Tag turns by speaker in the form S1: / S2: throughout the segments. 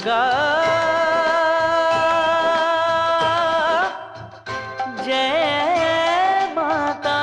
S1: दुर्गा जय माता।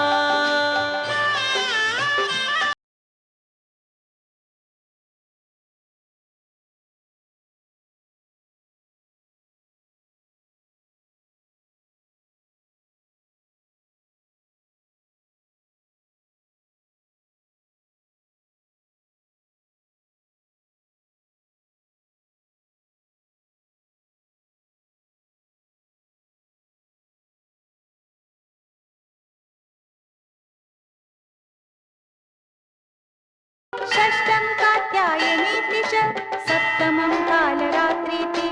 S2: षष्ठं कात्यायनीति च सप्तमं कालरात्रीति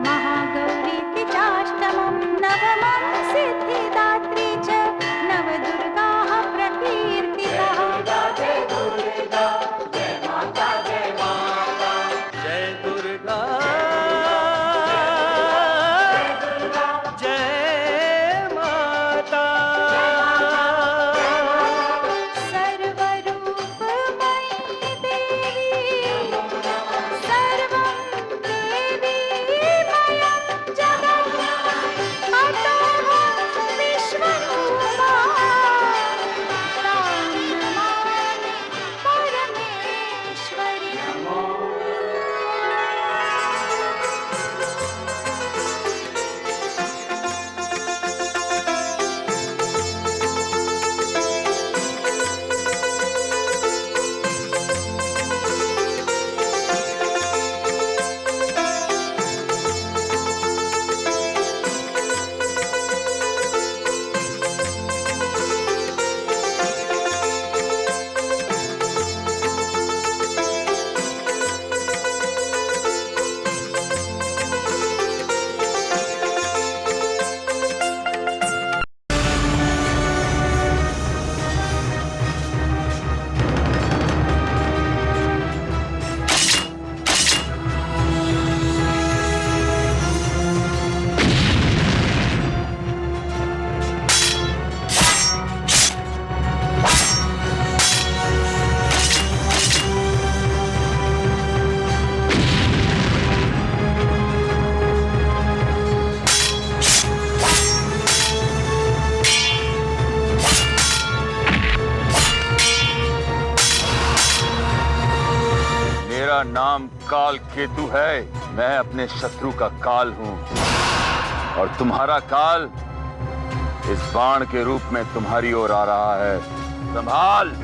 S2: महागौरीति चाष्टमं नवमं सिद्धिदात्री च नवदुर्गाः प्रकीर्तिताः।
S1: जय दुर्गा जय माता जय माता जय दुर्गा जय माता।
S3: मेरा नाम काल केतु है। मैं अपने शत्रु का काल हूं और तुम्हारा काल इस बाण के रूप में तुम्हारी ओर आ रहा है। संभाल।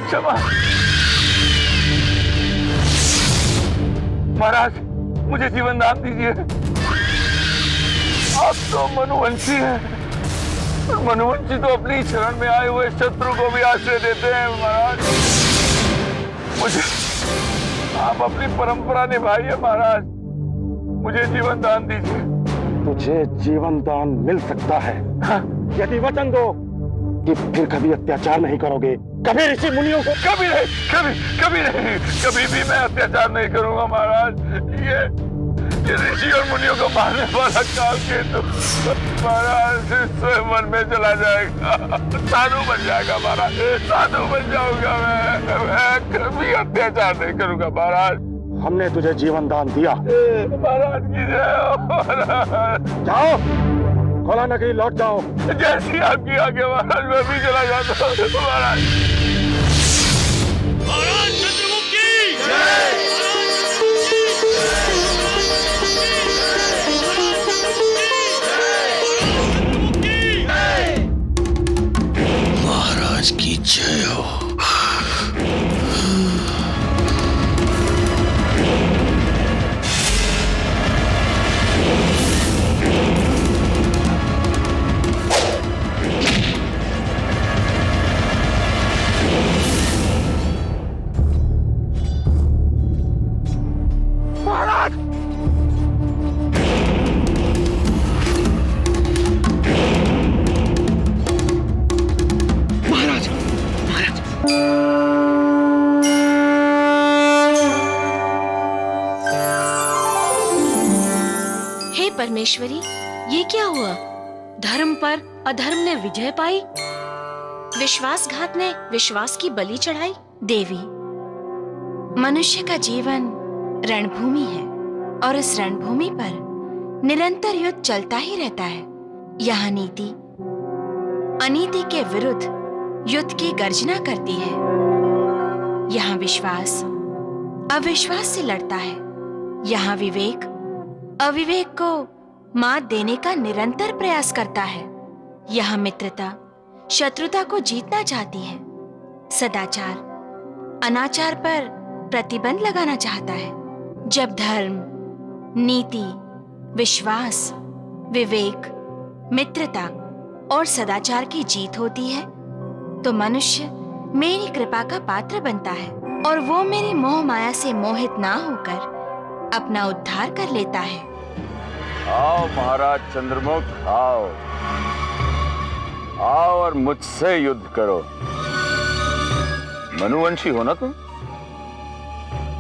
S3: क्षमा महाराज, मुझे जीवन दान दीजिए। आप तो मनुवंशी हैं। मनुवंशी तो अपनी शरण में आए हुए शत्रु को भी आश्रय देते हैं। महाराज, मुझे आप अपनी परंपरा निभाइए। महाराज, मुझे जीवन दान दीजिए।
S4: तुझे जीवन दान मिल सकता है यदि वचन दो कि फिर कभी अत्याचार नहीं करोगे, कभी ऋषि मुनियों को।
S3: कभी नहीं, कभी नहीं, कभी भी मैं अत्याचार नहीं करूंगा महाराज। ये ऋषि और मुनियों को मारने वाला काल केतु महाराज स्वयं वन में चला जाएगा, साधु बन जाएगा महाराज, साधु बन जाऊंगा मैं कभी अत्याचार नहीं करूंगा महाराज।
S4: हमने तुझे जीवन दान दिया
S3: महाराज की जय हो महाराज।
S4: जाओ, कोला नगरी लौट जाओ।
S3: जैसी आपकी आगे महाराज मैं भी चला जाता हूँ महाराज।
S1: महाराज चंद्रमुख की जय।
S5: महाराज की जय हो।
S6: परमेश्वरी, ये क्या हुआ? धर्म पर अधर्म ने विजय पाई, विश्वासघात ने विश्वास की बलि चढ़ाई। देवी, मनुष्य का जीवन रणभूमि है और इस रणभूमि पर निरंतर युद्ध चलता ही रहता है। यहाँ नीति अनीति के विरुद्ध युद्ध की गर्जना करती है। यहाँ विश्वास अविश्वास से लड़ता है। यहाँ विवेक अविवेक को मात देने का निरंतर प्रयास करता है। यहाँ मित्रता शत्रुता को जीतना चाहती है। सदाचार अनाचार पर प्रतिबंध लगाना चाहता है। जब धर्म, नीति, विश्वास, विवेक, मित्रता और सदाचार की जीत होती है तो मनुष्य मेरी कृपा का पात्र बनता है और वो मेरी मोह माया से मोहित ना होकर अपना उद्धार कर लेता है।
S3: आओ महाराज चंद्रमुख, आओ आओ और मुझसे युद्ध करो। मनुवंशी हो ना तुम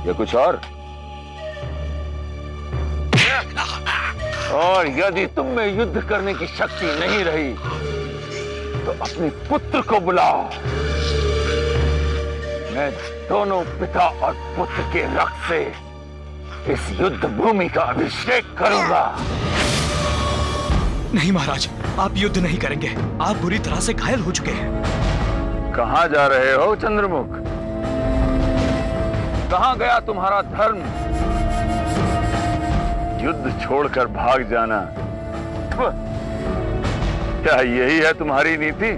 S3: या कुछ और यदि तुम में युद्ध करने की शक्ति नहीं रही तो अपने पुत्र को बुलाओ। मैं दोनों पिता और पुत्र के रक्त से इस युद्ध भूमि का अभिषेक करूंगा।
S5: नहीं महाराज, आप युद्ध नहीं करेंगे। आप बुरी तरह से घायल हो चुके हैं।
S3: कहां जा रहे हो चंद्रमुख? कहां गया तुम्हारा धर्म? युद्ध छोड़कर भाग जाना, क्या यही है तुम्हारी नीति?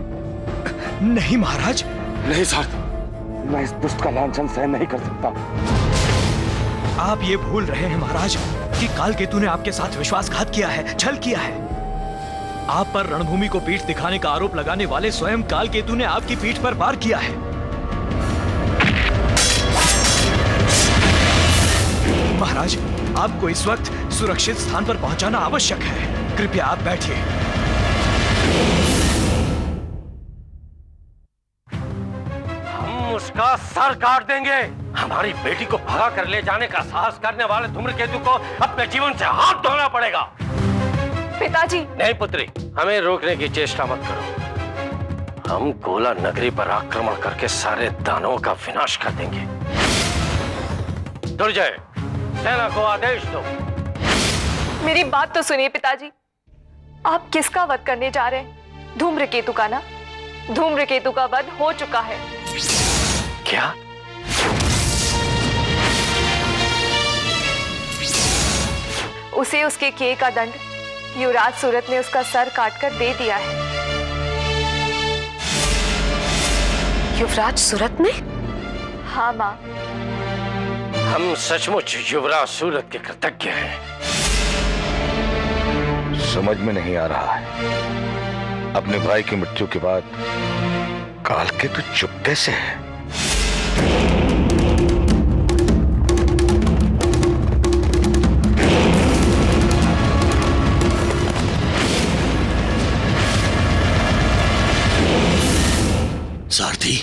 S5: नहीं महाराज।
S4: नहीं सार्थ, मैं इस दुष्ट का लांछन सहन नहीं कर सकता।
S5: आप ये भूल रहे हैं महाराज कि कालकेतु ने आपके साथ विश्वासघात किया है, छल किया है। आप पर रणभूमि को पीठ दिखाने का आरोप लगाने वाले स्वयं कालकेतु ने आपकी पीठ पर वार किया है। महाराज, आपको इस वक्त सुरक्षित स्थान पर पहुंचाना आवश्यक है। कृपया आप बैठिए।
S7: हम उसका सर काट देंगे। हमारी बेटी को भगा कर ले जाने का साहस करने वाले धूम्रकेतु को अपने जीवन से हाथ धोना पड़ेगा।
S8: पिताजी।
S7: नहीं पुत्री, हमें रोकने की चेष्टा मत करो। हम गोला नगरी पर आक्रमण करके सारे दानवों का विनाश कर देंगे। दुर्जय, सेना को आदेश दो।
S8: मेरी बात तो सुनिए पिताजी, आप किसका वध करने जा रहे हैं? धूम्रकेतु का ना? धूम्रकेतु का वध हो चुका है।
S7: क्या?
S8: उसे उसके किए का दंड युवराज सूरत ने उसका सर काटकर दे दिया है।
S6: युवराज सूरत ने?
S8: हाँ माँ।
S7: हम सचमुच युवराज सूरत के कृतज्ञ हैं।
S9: समझ में नहीं आ रहा है, अपने भाई की मृत्यु के बाद कालकेतु चुप कैसे है?
S5: सारथी,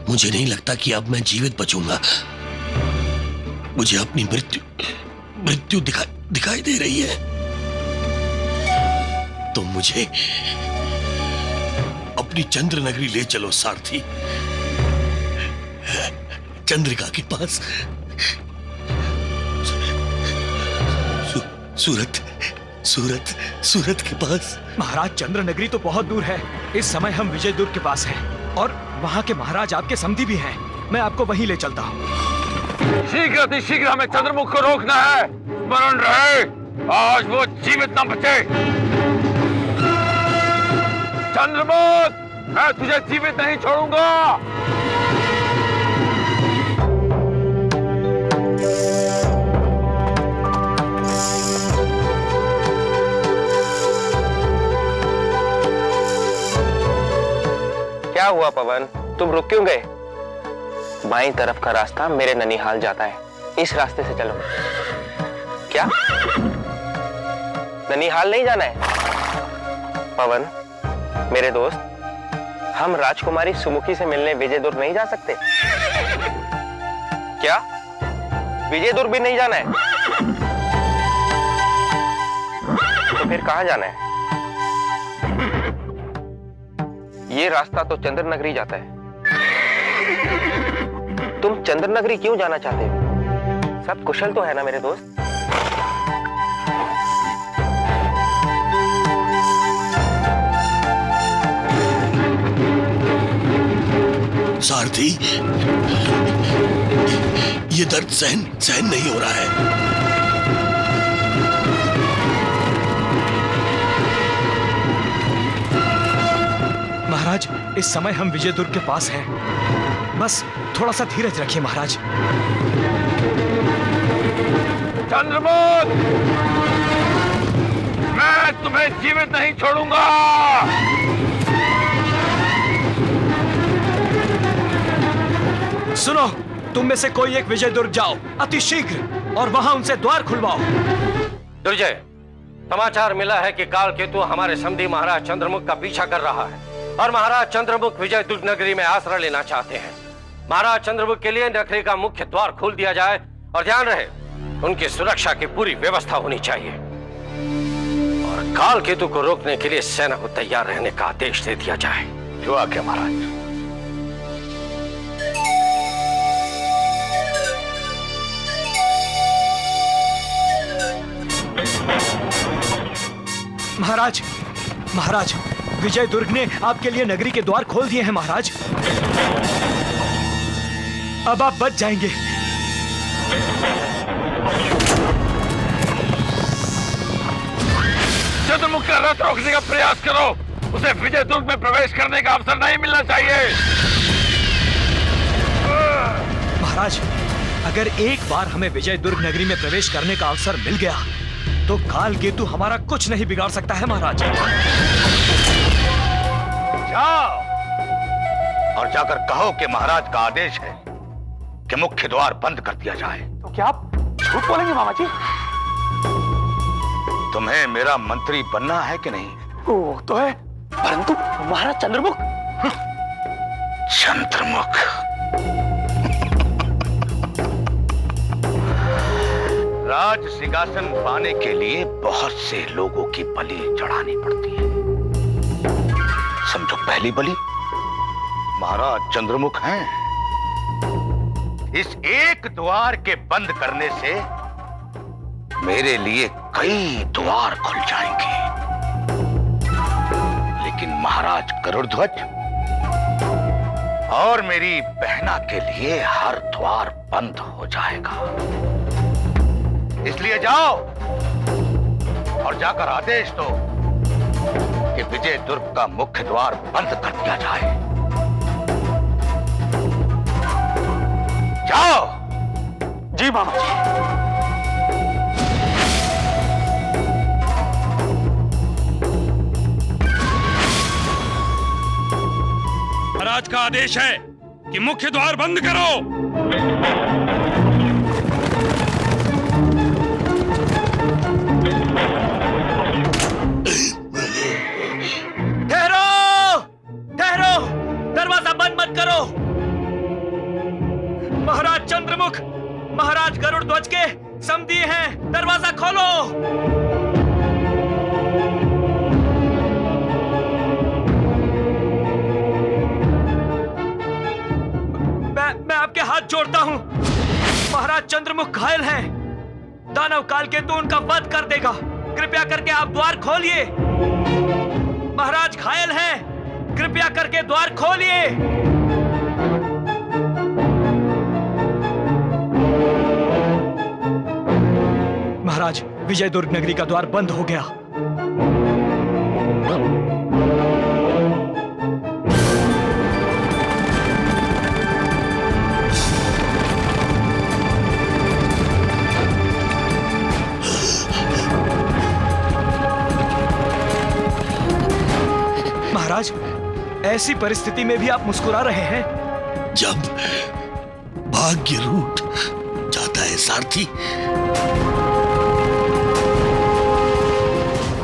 S5: मुझे नहीं लगता कि अब मैं जीवित बचूंगा। मुझे अपनी
S1: मृत्यु दिखाई दे रही है तो मुझे अपनी चंद्र नगरी ले चलो सारथी। चंद्रिका के पास सूरत के पास।
S5: महाराज, चंद्र नगरी तो बहुत दूर है। इस समय हम विजय दुर्ग के पास हैं और वहाँ के महाराज आपके समधी भी हैं। मैं आपको वहीं ले चलता हूँ।
S3: शीघ्र अतिशीघ्र हमें चंद्रमुख को रोकना है। स्मरण रहे, आज वो जीवित न बचे। चंद्रमुख, मैं तुझे जीवित नहीं छोड़ूंगा।
S10: क्या हुआ पवन, तुम रुक क्यों गए? बाईं तरफ का रास्ता मेरे ननिहाल जाता है, इस रास्ते से चलो। क्या ननिहाल नहीं जाना है? पवन मेरे दोस्त, हम राजकुमारी सुमुखी से मिलने विजय दुर्ग नहीं जा सकते? क्या विजय दुर्ग भी नहीं जाना है? तो फिर कहां जाना है? ये रास्ता तो चंद्र नगरी जाता है। तुम चंद्र नगरी क्यों जाना चाहते हो? सब कुशल तो है ना मेरे दोस्त?
S1: सारथी, ये दर्द सहन नहीं हो रहा है।
S5: महाराज, इस समय हम विजय दुर्ग के पास हैं। बस थोड़ा सा धीरज रखिए महाराज।
S3: चंद्रमुख, मैं तुम्हें जीवित नहीं छोड़ूंगा।
S5: सुनो, तुम में से कोई एक विजय दुर्ग जाओ अति शीघ्र और वहां उनसे द्वार खुलवाओ।
S7: दुर्जय, समाचार मिला है कि काल केतु हमारे समधी महाराज चंद्रमुख का पीछा कर रहा है और महाराज चंद्रमुख विजय दुर्ग नगरी में आश्रय लेना चाहते हैं। महाराज चंद्रमुख के लिए नगरी का मुख्य द्वार खोल दिया जाए और ध्यान रहे, उनकी सुरक्षा की पूरी व्यवस्था होनी चाहिए और काल केतु को रोकने के लिए सेना को तैयार रहने का आदेश दे दिया जाए।
S9: जो आज्ञा महाराज।
S5: महाराज, महाराज, विजय दुर्ग ने आपके लिए नगरी के द्वार खोल दिए हैं महाराज। अब आप बच जाएंगे।
S3: चंद्रमुख का रथ रोकने का प्रयास करो। उसे विजय दुर्ग में प्रवेश करने का अवसर नहीं मिलना चाहिए।
S5: महाराज, अगर एक बार हमें विजय दुर्ग नगरी में प्रवेश करने का अवसर मिल गया तो काल केतु हमारा कुछ नहीं बिगाड़ सकता है महाराज।
S9: जाओ और जाकर कहो कि महाराज का आदेश है कि मुख्य द्वार बंद कर दिया जाए।
S4: तो क्या आप झूठ बोलेंगे मामा जी?
S9: तुम्हें मेरा मंत्री बनना है कि नहीं?
S4: वो तो है, परंतु महाराज चंद्रमुख।
S9: चंद्रमुख, राज सिंहासन पाने के लिए बहुत से लोगों की बलि चढ़ानी पड़ती है। समझो पहली बलि महाराज चंद्रमुख हैं। इस एक द्वार के बंद करने से मेरे लिए कई द्वार खुल जाएंगे, लेकिन महाराज गरुड़ध्वज और मेरी बहना के लिए हर द्वार बंद हो जाएगा। इसलिए जाओ और जाकर आदेश दो कि विजय दुर्ग का मुख्य द्वार बंद कर दिया जाए। जाओ।
S4: जी मामा जी।
S1: महाराज का आदेश है कि मुख्य द्वार बंद करो।
S5: ठहरो, ठहरो, दरवाजा बंद मत करो। महाराज चंद्रमुख, महाराज गरुड़ध्वज के समधी हैं, दरवाजा खोलो। मैं आपके हाथ जोड़ता हूं। महाराज चंद्रमुख घायल हैं। दानव कालकेतु उनका वध कर देगा। कृपया करके आप द्वार खोलिए। महाराज घायल हैं, कृपया करके द्वार खोलिए। महाराज, विजय दुर्ग नगरी का द्वार बंद हो गया। महाराज, ऐसी परिस्थिति में भी आप मुस्कुरा रहे हैं।
S11: जब भाग्य रूठ जाता है सारथी,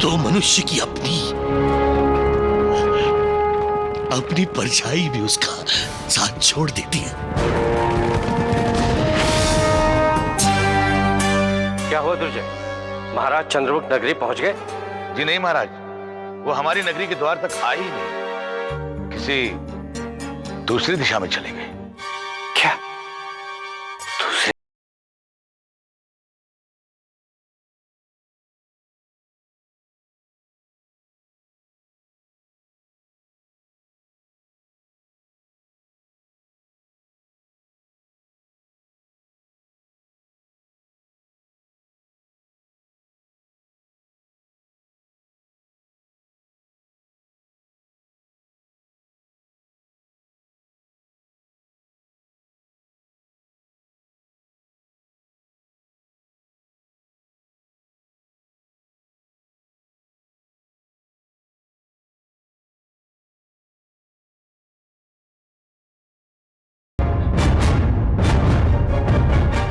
S11: तो मनुष्य की अपनी परछाई भी उसका साथ छोड़ देती है।
S7: क्या हुआ दुर्जय? महाराज चंद्रमुख नगरी पहुंच गए?
S9: जी नहीं महाराज, वो हमारी नगरी के द्वार तक आए ही नहीं, किसी दूसरी दिशा में चले गए।
S7: क्या?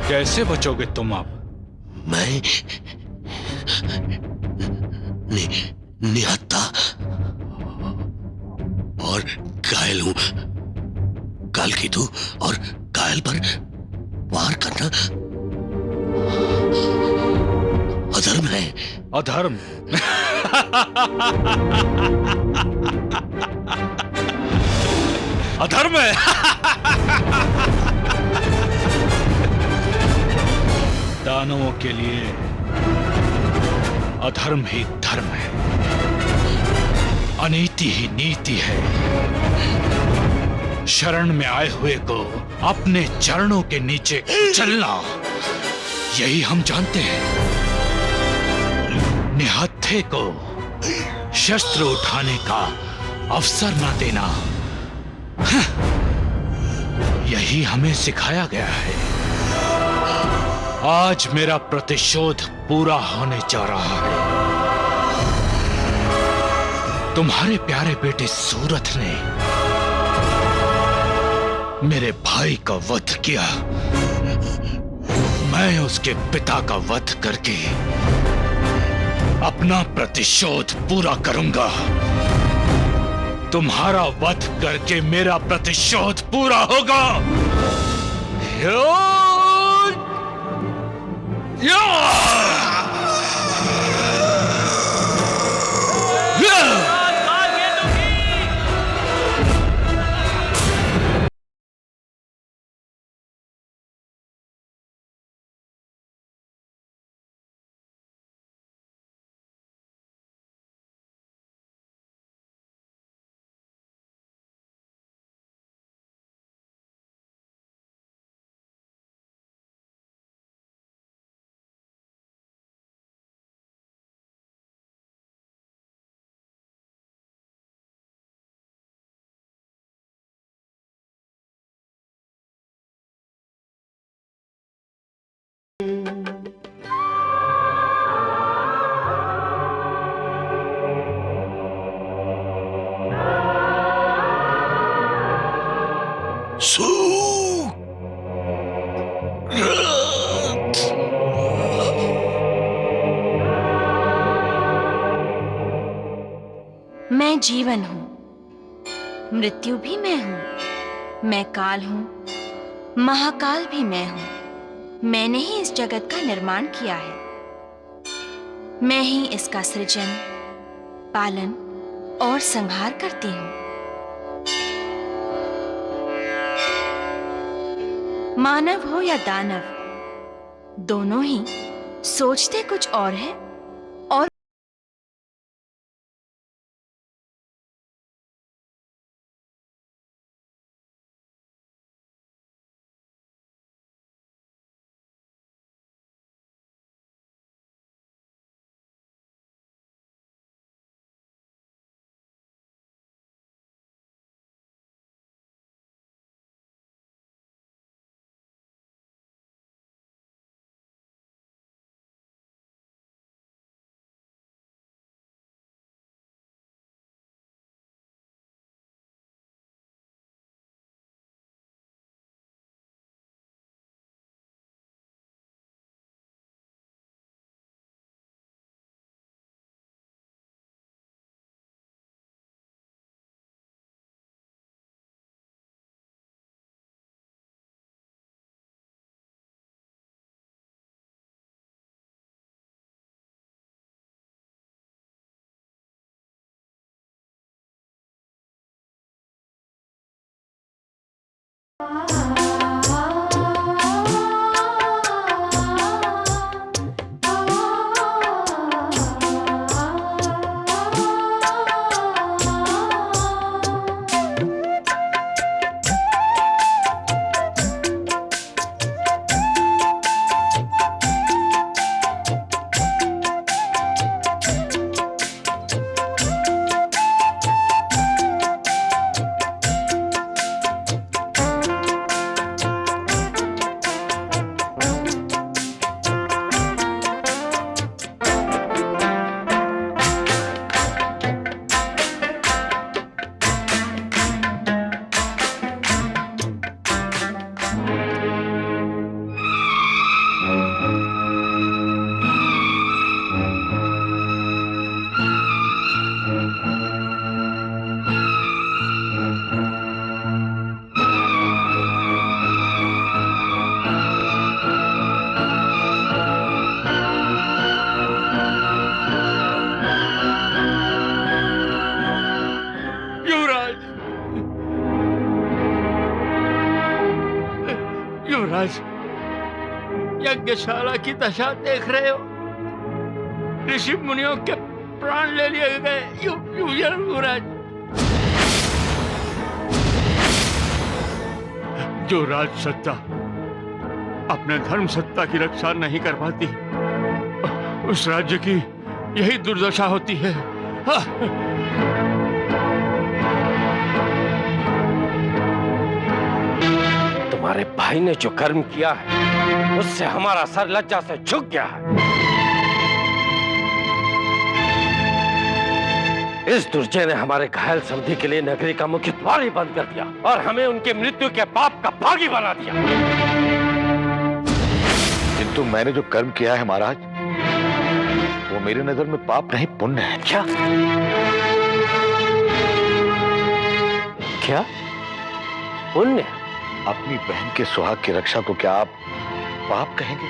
S1: कैसे बचोगे तुम अब?
S11: मैं निहत्था और घायल हूं। कालकेतु और कायल पर वार करना अधर्म है।
S1: अधर्म? अधर्म है? दानवों के लिए अधर्म ही धर्म है, अनीति ही नीति है। शरण में आए हुए को अपने चरणों के नीचे कुचलना, यही हम जानते हैं। निहत्थे को शस्त्र उठाने का अवसर न देना, यही हमें सिखाया गया है। आज मेरा प्रतिशोध पूरा होने जा रहा है। तुम्हारे प्यारे बेटे सूरथ ने मेरे भाई का वध किया। मैं उसके पिता का वध करके अपना प्रतिशोध पूरा करूंगा। तुम्हारा वध करके मेरा प्रतिशोध पूरा होगा।
S6: मैं जीवन हूं, मृत्यु भी मैं हूं। मैं काल हूं, महाकाल भी मैं हूं। मैंने ही इस जगत का निर्माण किया है। मैं ही इसका सृजन, पालन और संहार करती हूँ। मानव हो या दानव, दोनों ही सोचते कुछ और है और
S3: युवराज, यज्ञशाला की दशा देख रहे हो। ऋषि मुनियों के प्राण ले लिए गए। युवराज, जो राज सत्ता अपने धर्म सत्ता की रक्षा नहीं कर पाती, उस राज्य की यही दुर्दशा होती है।
S7: तुम्हारे भाई ने जो कर्म किया है, उससे हमारा सर लज्जा से झुक गया है। इस दुर्जय ने हमारे घायल समधी के लिए नगरी का मुख्य द्वार ही बंद कर दिया और हमें उनके मृत्यु के पाप का भागी बना दिया।
S9: किंतु मैंने जो कर्म किया है महाराज, वो मेरी नजर में पाप नहीं पुण्य है।
S7: क्या? क्या पुण्य?
S9: अपनी बहन के सुहाग की रक्षा को क्या आप पाप कहेंगे?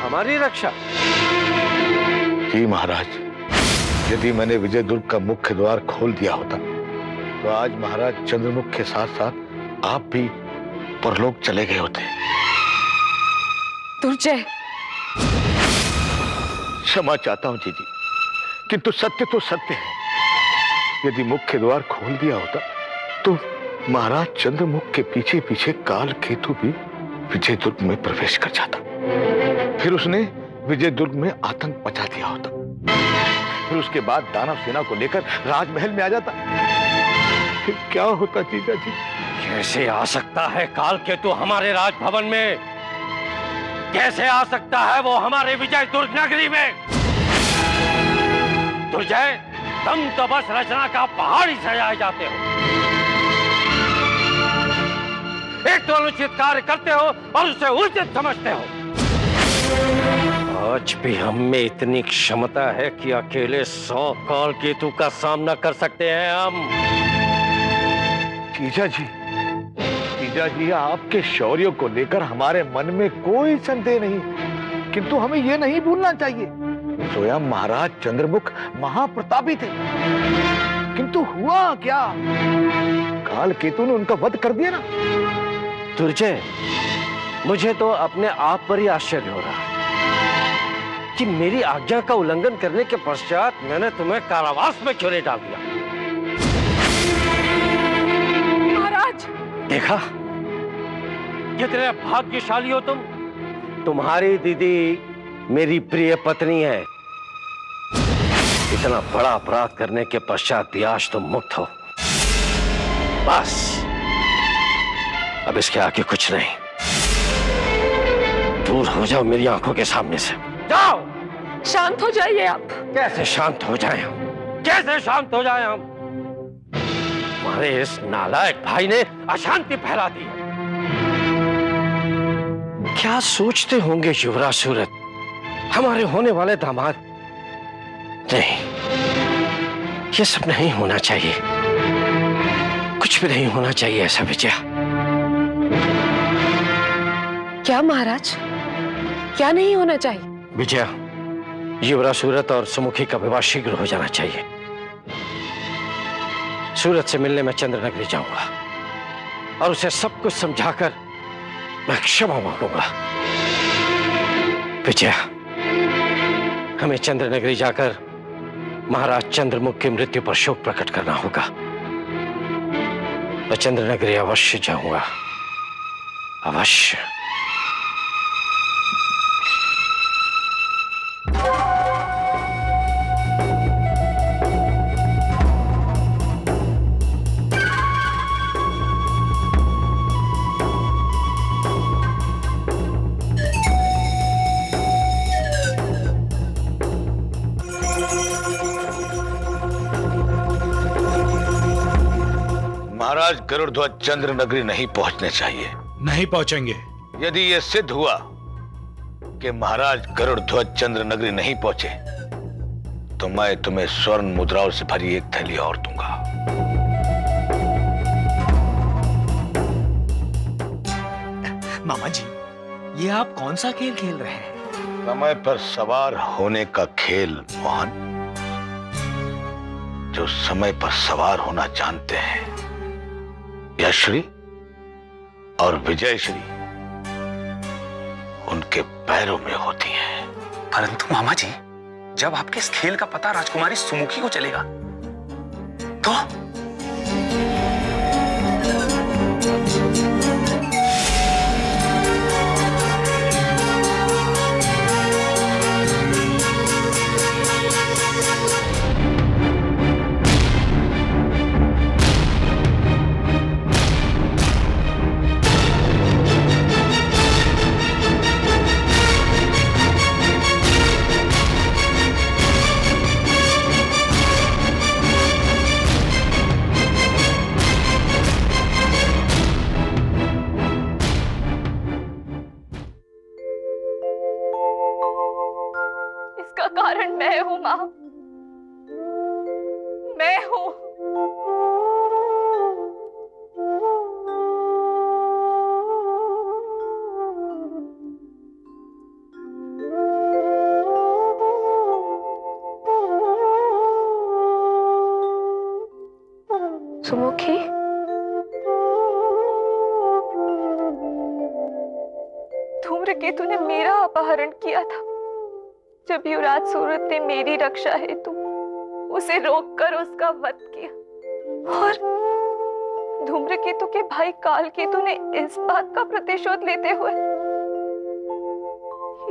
S7: हमारी रक्षा?
S9: जी महाराज, यदि मैंने विजय दुर्ग का मुख्य द्वार खोल दिया होता तो आज महाराज चंद्रमुख के साथ साथ आप भी परलोक चले गए होते।
S8: दुर्जय,
S9: क्षमा चाहता हूं जीजी, किंतु सत्य तो सत्य है। यदि मुख्य द्वार खोल दिया होता तो महाराज चंद्रमुख के पीछे पीछे काल केतु भी विजय दुर्ग में प्रवेश कर जाता। फिर उसने विजय दुर्ग में आतंक मचा दिया होता। फिर उसके बाद दानव सेना को लेकर राजमहल में आ जाता। फिर क्या होता जीजा जी?
S7: कैसे आ सकता है काल केतु हमारे राजभवन में? कैसे आ सकता है वो हमारे विजय दुर्ग नगरी में? दुर्जय, तुम तो बस रचना का पहाड़ ही सजाए जाते हो। एक तो अनुचित कार्य करते हो और उसे उचित समझते हो। आज भी हम में इतनी क्षमता है कि अकेले 100 काल केतु का सामना कर सकते हैं हम।
S9: जीजा राजा जी, आपके शौर्य को लेकर हमारे मन में कोई संदेह नहीं, किंतु हमें यह नहीं भूलना चाहिए स्वयं महाराज चंद्रमुख महाप्रतापी थे, किंतु हुआ क्या? काल केतु ने उनका वध कर दिया ना।
S7: दुर्जय, मुझे तो अपने आप पर ही आश्चर्य हो रहा है कि मेरी आज्ञा का उल्लंघन करने के पश्चात मैंने तुम्हें कारावास में क्यों नहीं डाल दिया।
S8: महाराज,
S7: देखा कितने भाग्यशाली हो तुम। तुम्हारी दीदी मेरी प्रिय पत्नी है। इतना बड़ा अपराध करने के पश्चात भी आज तुम मुक्त हो। बस अब इसके आगे कुछ नहीं। दूर हो जाओ मेरी आंखों के सामने से, जाओ।
S8: शांत हो जाइए आप।
S7: कैसे शांत हो जाए हम? कैसे शांत हो जाए हम? हमारे इस नालायक भाई ने अशांति फैला दी है। क्या सोचते होंगे युवराज सूरत, हमारे होने वाले दामाद? नहीं, ये सब नहीं होना चाहिए। कुछ भी नहीं होना चाहिए ऐसा विजया।
S8: क्या महाराज, क्या नहीं होना चाहिए?
S7: विजया, युवराज सूरत और सुमुखी का विवाह शीघ्र हो जाना चाहिए। सूरत से मिलने मैं चंद्रनगरी जाऊंगा और उसे सब कुछ समझाकर मैं क्षमा मांगूंगा। विजया, हमें चंद्रनगरी जाकर महाराज चंद्रमुख की मृत्यु पर शोक प्रकट करना होगा। मैं चंद्रनगरी अवश्य जाऊंगा, अवश्य।
S9: महाराज गरुड़ध्वज चंद्रनगरी नहीं पहुंचने चाहिए।
S1: नहीं पहुंचेंगे।
S9: यदि यह सिद्ध हुआ कि महाराज गरुड़ध्वज चंद्रनगरी नहीं पहुंचे तो मैं तुम्हें स्वर्ण मुद्राओं से भरी एक थैली और दूंगा।
S5: मामा जी, ये आप कौन सा खेल खेल रहे हैं?
S9: समय पर सवार होने का खेल मोहन। जो समय पर सवार होना जानते हैं, यशश्री और विजयश्री उनके पैरों में होती है।
S10: परंतु मामा जी, जब आपके इस खेल का पता राजकुमारी सुमुखी को चलेगा तो?
S8: कारण मैं हूं मां, मैं हूं। सुमुखी, धूम्रकेतु ने मेरा अपहरण किया था। जब युवराज सूरत ने मेरी रक्षा हेतु उसे रोककर उसका वध किया और धूम्रकेतु के भाई कालकेतु ने इस बात का प्रतिशोध लेते हुए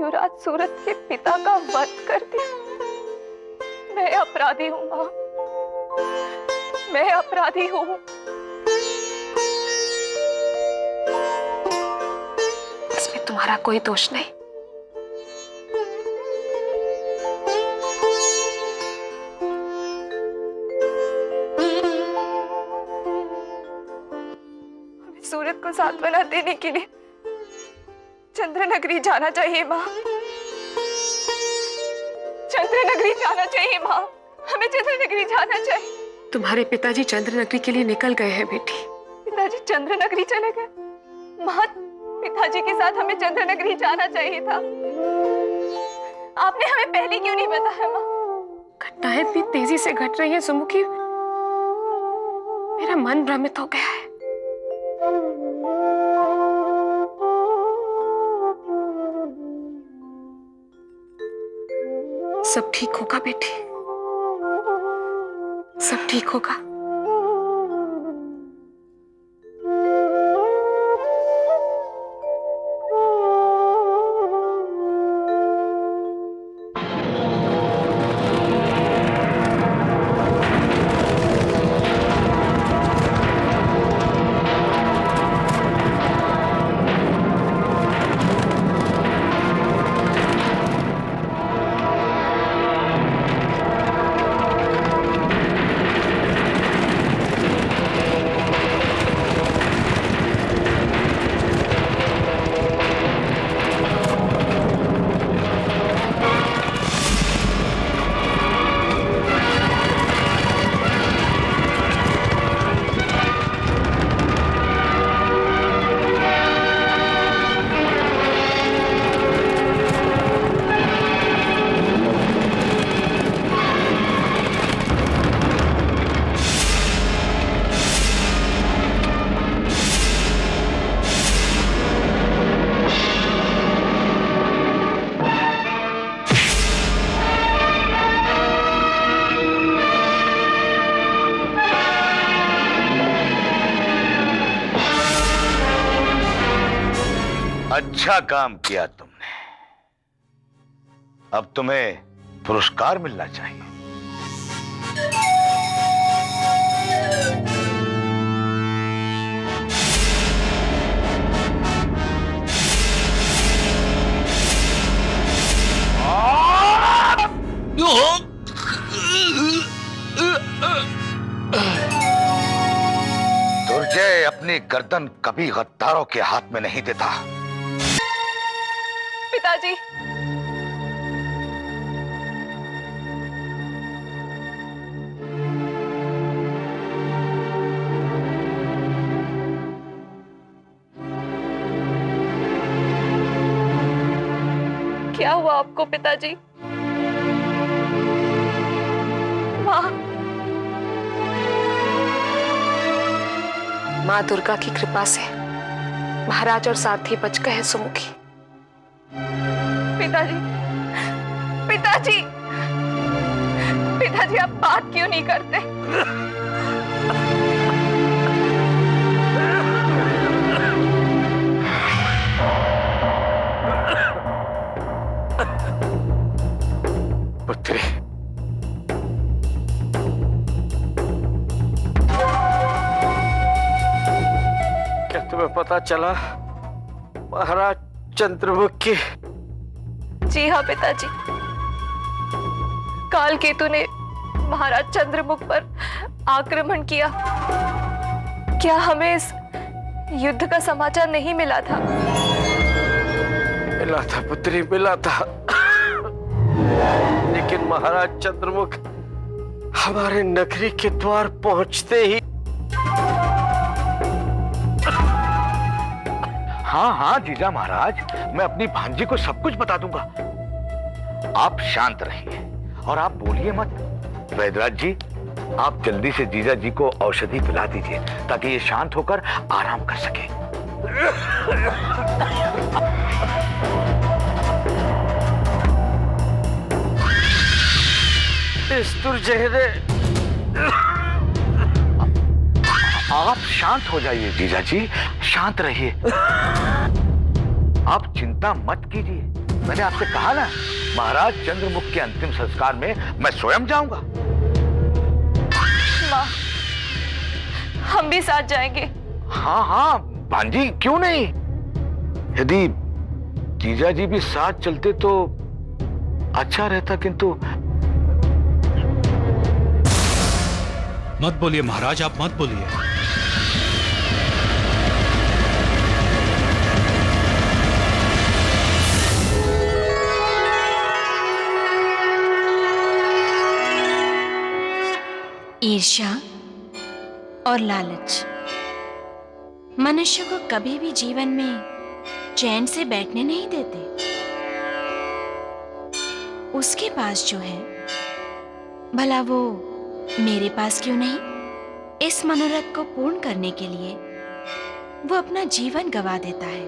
S8: युवराज सूरत के पिता का वध कर दिया। मैं अपराधी हूं मां, मैं अपराधी हूं। इसमें तुम्हारा कोई दोष नहीं। सूरत को सांत्वना देने के लिए चंद्रनगरी जाना चाहिए मां, चंद्रनगरी जाना चाहिए मां, हमें चंद्रनगरी जाना चाहिए।
S12: तुम्हारे पिताजी चंद्रनगरी के लिए निकल गए हैं बेटी।
S8: पिताजी चंद्रनगरी चले गए? माँ, पिताजी के साथ हमें चंद्रनगरी जाना चाहिए था। आपने हमें पहले क्यों नहीं बताया माँ?
S12: घटनाएं इतनी तेजी से घट रही हैं सुमुखी, मेरा मन भ्रमित हो गया है। सब ठीक होगा बेटी, सब ठीक होगा।
S9: अच्छा काम किया तुमने। अब तुम्हें पुरस्कार मिलना चाहिए। दुर्जय अपनी गर्दन कभी गद्दारों के हाथ में नहीं देता।
S8: पिताजी, क्या हुआ आपको पिताजी?
S12: माँ दुर्गा की कृपा से महाराज और सारथी बच गए हैं सुमुखी।
S8: पिताजी, पिताजी, पिताजी, आप बात क्यों नहीं करते?
S7: पुत्री, क्या तुम्हें पता चला महाराज चंद्रमुख की?
S8: जी हाँ पिताजी, काल केतु ने महाराज चंद्रमुख पर आक्रमण किया। क्या हमें इस युद्ध का समाचार नहीं मिला था?
S7: मिला था पुत्री, मिला था, लेकिन महाराज चंद्रमुख हमारे नगरी के द्वार पहुंचते ही।
S9: हाँ हाँ जीजा महाराज, मैं अपनी भांजी को सब कुछ बता दूंगा। आप शांत रहिए और आप बोलिए मत। वैद्यराज जी, आप जल्दी से जीजा जी को औषधि पिला दीजिए ताकि ये शांत होकर आराम कर सके।
S7: इस दुर्जय ने।
S9: आप शांत हो जाइए जीजा जी, शांत रहिए। आप चिंता मत कीजिए। मैंने आपसे कहा ना, महाराज चंद्रमुख के अंतिम संस्कार में मैं स्वयं जाऊंगा।
S8: माँ, हम भी साथ जाएंगे।
S9: हाँ हाँ भांजी, क्यों नहीं। यदि जीजा जी भी साथ चलते तो अच्छा रहता, किंतु।
S1: मत बोलिए महाराज, आप मत बोलिए।
S6: ईर्ष्या और लालच, मनुष्य को कभी भी जीवन में चैन से बैठने नहीं देते। उसके पास जो है, भला वो मेरे पास क्यों नहीं? इस मनोरथ को पूर्ण करने के लिए वो अपना जीवन गंवा देता है।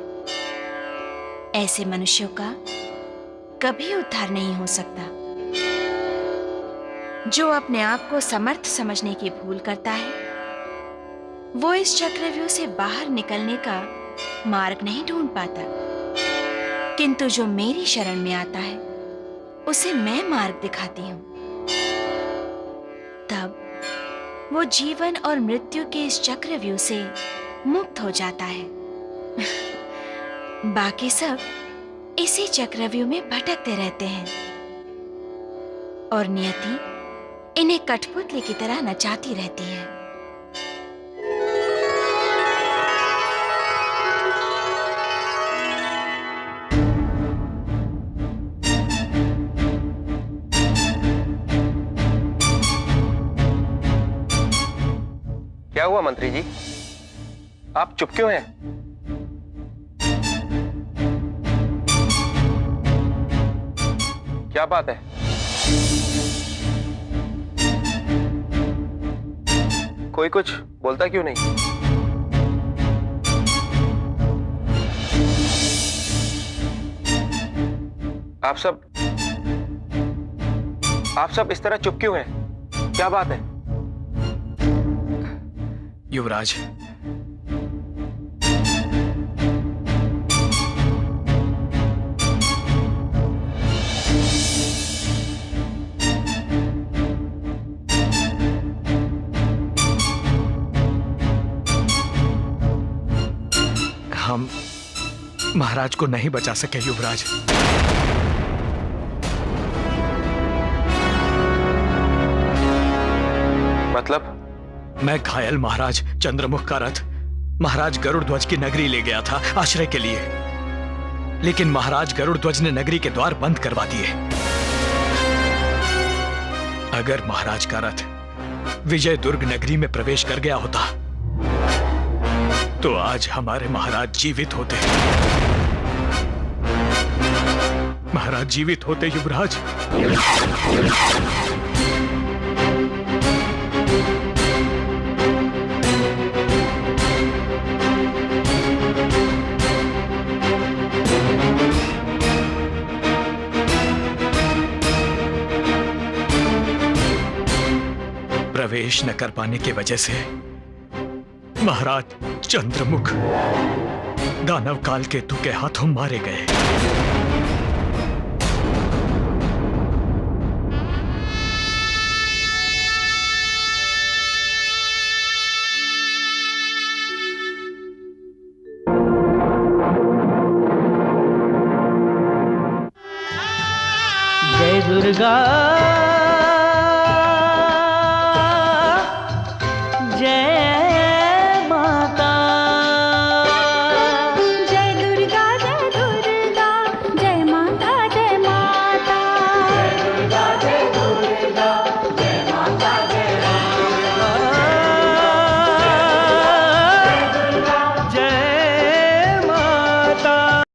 S6: ऐसे मनुष्यों का कभी उद्धार नहीं हो सकता। जो अपने आप को समर्थ समझने की भूल करता है, वो इस चक्रव्यूह से बाहर निकलने का मार्ग नहीं ढूंढ पाता। किंतु जो मेरी शरण में आता है, उसे मैं मार्ग दिखाती हूं। तब वो जीवन और मृत्यु के इस चक्रव्यूह से मुक्त हो जाता है। बाकी सब इसी चक्रव्यूह में भटकते रहते हैं और नियति इन्हें कठपुतली की तरह नचाती रहती है।
S10: क्या हुआ मंत्री जी, आप चुप क्यों हैं? क्या बात है? कोई कुछ बोलता क्यों नहीं? आप सब इस तरह चुप क्यों हैं? क्या बात है?
S5: युवराज, हम महाराज को नहीं बचा सके युवराज।
S10: मतलब?
S5: मैं घायल महाराज चंद्रमुख का रथ महाराज गरुड़ ध्वज की नगरी ले गया था आश्रय के लिए, लेकिन महाराज गरुड़ ध्वज ने नगरी के द्वार बंद करवा दिए। अगर महाराज का रथ विजय दुर्ग नगरी में प्रवेश कर गया होता तो आज हमारे महाराज जीवित होते। महाराज जीवित होते युवराज। प्रवेश न कर पाने की वजह से महाराज चंद्रमुख दानव काल केतु के हाथों मारे गए।
S13: जय दुर्गा